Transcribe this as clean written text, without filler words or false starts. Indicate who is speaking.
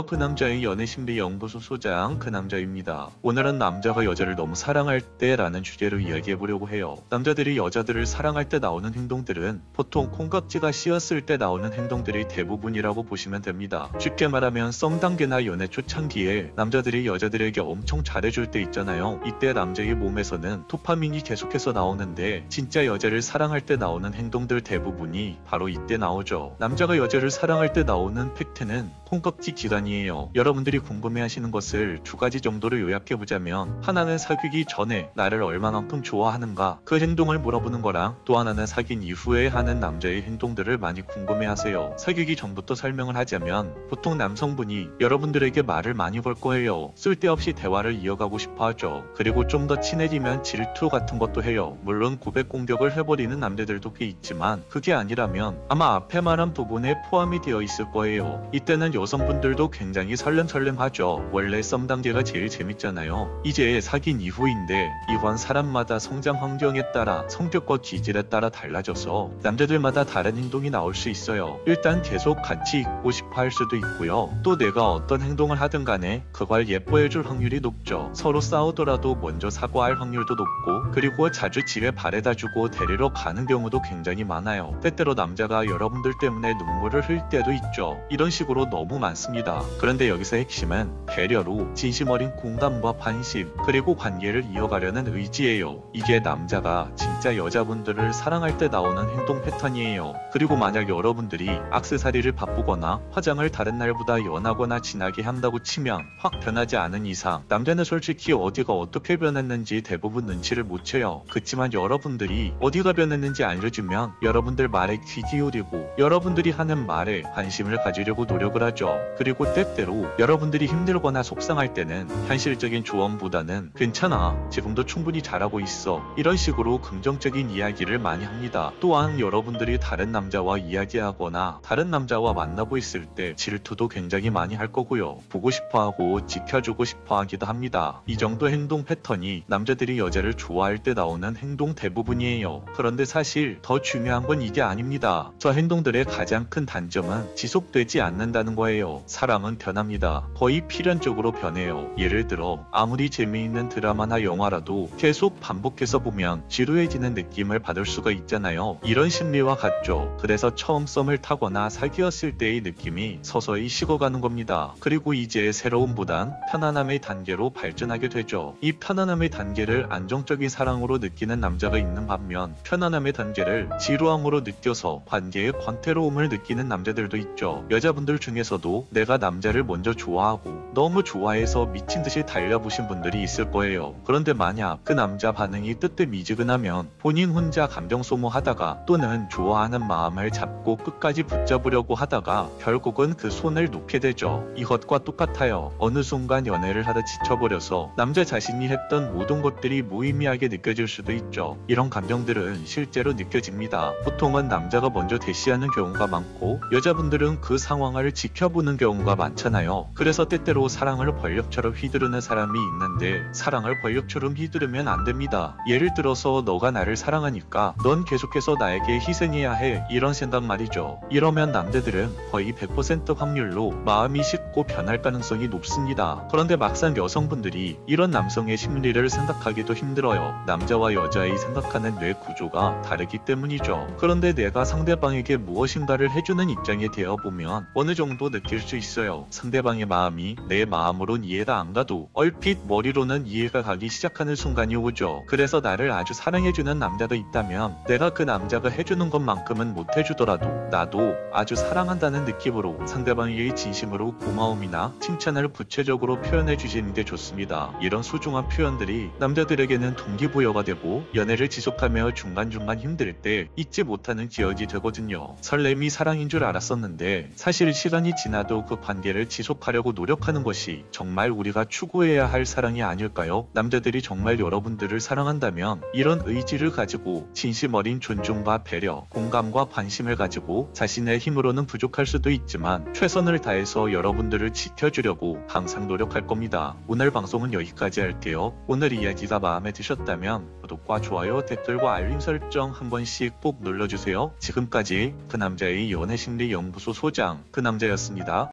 Speaker 1: 그 남자의 연애심리연구소 소장 그 남자입니다. 오늘은 남자가 여자를 너무 사랑할 때라는 주제로 이야기해보려고 해요. 남자들이 여자들을 사랑할 때 나오는 행동들은 보통 콩깍지가 씌었을 때 나오는 행동들이 대부분이라고 보시면 됩니다. 쉽게 말하면 썸 단계나 연애 초창기에 남자들이 여자들에게 엄청 잘해줄 때 있잖아요. 이때 남자의 몸에서는 도파민이 계속해서 나오는데 진짜 여자를 사랑할 때 나오는 행동들 대부분이 바로 이때 나오죠. 남자가 여자를 사랑할 때 나오는 팩트는 콩깍지 기간이에요. 여러분들이 궁금해하시는 것을 두 가지 정도로 요약해보자면, 하나는 사귀기 전에 나를 얼마만큼 좋아하는가 그 행동을 물어보는 거랑, 또 하나는 사귄 이후에 하는 남자의 행동들을 많이 궁금해하세요. 사귀기 전부터 설명을 하자면, 보통 남성분이 여러분들에게 말을 많이 걸 거예요. 쓸데없이 대화를 이어가고 싶어 하죠. 그리고 좀 더 친해지면 질투 같은 것도 해요. 물론 고백 공격을 해버리는 남자들도 꽤 있지만, 그게 아니라면 아마 앞에 말한 부분에 포함이 되어 있을 거예요. 이때는 여성분들도 굉장히 설렘설렘하죠. 원래 썸 단계가 제일 재밌잖아요. 이제 사귄 이후인데, 이건 사람마다 성장 환경에 따라 성격과 기질에 따라 달라져서 남자들마다 다른 행동이 나올 수 있어요. 일단 계속 같이 있고 싶어 할 수도 있고요. 또 내가 어떤 행동을 하든 간에 그걸 예뻐해줄 확률이 높죠. 서로 싸우더라도 먼저 사과할 확률도 높고, 그리고 자주 집에 바래다주고 데리러 가는 경우도 굉장히 많아요. 때때로 남자가 여러분들 때문에 눈물을 흘릴 때도 있죠. 이런 식으로 너무 많습니다. 그런데 여기서 핵심은 배려로 진심 어린 공감과 관심, 그리고 관계를 이어가려는 의지예요. 이게 남자가 진짜 여자분들을 사랑할 때 나오는 행동 패턴이에요. 그리고 만약 여러분들이 액세서리를 바꾸거나 화장을 다른 날보다 연하거나 진하게 한다고 치면 확 변하지 않은 이상 남자는 솔직히 어디가 어떻게 변했는지 대부분 눈치를 못 채요. 그치만 여러분들이 어디가 변했는지 알려주면 여러분들 말에 귀 기울이고 여러분들이 하는 말에 관심을 가지려고 노력을 하죠. 그리고 때때로 여러분들이 힘들거나 속상할 때는 현실적인 조언보다는 괜찮아, 지금도 충분히 잘하고 있어, 이런 식으로 긍정적인 이야기를 많이 합니다. 또한 여러분들이 다른 남자와 이야기하거나 다른 남자와 만나고 있을 때 질투도 굉장히 많이 할 거고요. 보고 싶어하고 지켜주고 싶어하기도 합니다. 이 정도 행동 패턴이 남자들이 여자를 좋아할 때 나오는 행동 대부분이에요. 그런데 사실 더 중요한 건 이게 아닙니다. 저 행동들의 가장 큰 단점은 지속되지 않는다는 거예요. 사람은 변합니다. 거의 필연적으로 변해요. 예를 들어 아무리 재미있는 드라마나 영화라도 계속 반복해서 보면 지루해지는 느낌을 받을 수가 있잖아요. 이런 심리와 같죠. 그래서 처음 썸을 타거나 사귀었을 때의 느낌이 서서히 식어가는 겁니다. 그리고 이제 새로움보단 편안함의 단계로 발전하게 되죠. 이 편안함의 단계를 안정적인 사랑으로 느끼는 남자가 있는 반면, 편안함의 단계를 지루함으로 느껴서 관계의 권태로움을 느끼는 남자들도 있죠. 여자분들 중에서도 내가 남자를 먼저 좋아하고 너무 좋아해서 미친듯이 달려보신 분들이 있을 거예요. 그런데 만약 그 남자 반응이 뜨뜻미지근하면 본인 혼자 감정 소모하다가, 또는 좋아하는 마음을 잡고 끝까지 붙잡으려고 하다가 결국은 그 손을 놓게 되죠. 이것과 똑같아요. 어느 순간 연애를 하다 지쳐버려서 남자 자신이 했던 모든 것들이 무의미하게 느껴질 수도 있죠. 이런 감정들은 실제로 느껴집니다. 보통은 남자가 먼저 대시하는 경우가 많고, 여자분들은 그 상황을 지켜보는 경우가 많잖아요. 그래서 때때로 사랑을 권력처럼 휘두르는 사람이 있는데, 사랑을 권력처럼 휘두르면 안 됩니다. 예를 들어서 너가 나를 사랑하니까 넌 계속해서 나에게 희생해야 해, 이런 생각 말이죠. 이러면 남자들은 거의 100% 확률로 마음이 식고 변할 가능성이 높습니다. 그런데 막상 여성분들이 이런 남성의 심리를 생각하기도 힘들어요. 남자와 여자의 생각하는 뇌 구조가 다르기 때문이죠. 그런데 내가 상대방에게 무엇인가를 해주는 입장이 되어보면 어느 정도 느낄 수 있어요. 상대방의 마음이 내 마음으론 이해가 안 가도 얼핏 머리로는 이해가 가기 시작하는 순간이 오죠. 그래서 나를 아주 사랑해주는 남자가 있다면, 내가 그 남자가 해주는 것만큼은 못해주더라도 나도 아주 사랑한다는 느낌으로 상대방에게 진심으로 고마움이나 칭찬을 구체적으로 표현해 주시는 게 좋습니다. 이런 소중한 표현들이 남자들에게는 동기부여가 되고, 연애를 지속하며 중간중간 힘들 때 잊지 못하는 기억이 되거든요. 설렘이 사랑인 줄 알았었는데, 사실 시간이 지나도 그 관계를 지속하려고 노력하는 것이 정말 우리가 추구해야 할 사랑이 아닐까요? 남자들이 정말 여러분들을 사랑한다면 이런 의지를 가지고 진심 어린 존중과 배려, 공감과 관심을 가지고 자신의 힘으로는 부족할 수도 있지만 최선을 다해서 여러분들을 지켜주려고 항상 노력할 겁니다. 오늘 방송은 여기까지 할게요. 오늘 이야기가 마음에 드셨다면 구독과 좋아요, 댓글과 알림 설정 한 번씩 꼭 눌러주세요. 지금까지 그 남자의 연애심리연구소 소장 그 남자였습니다.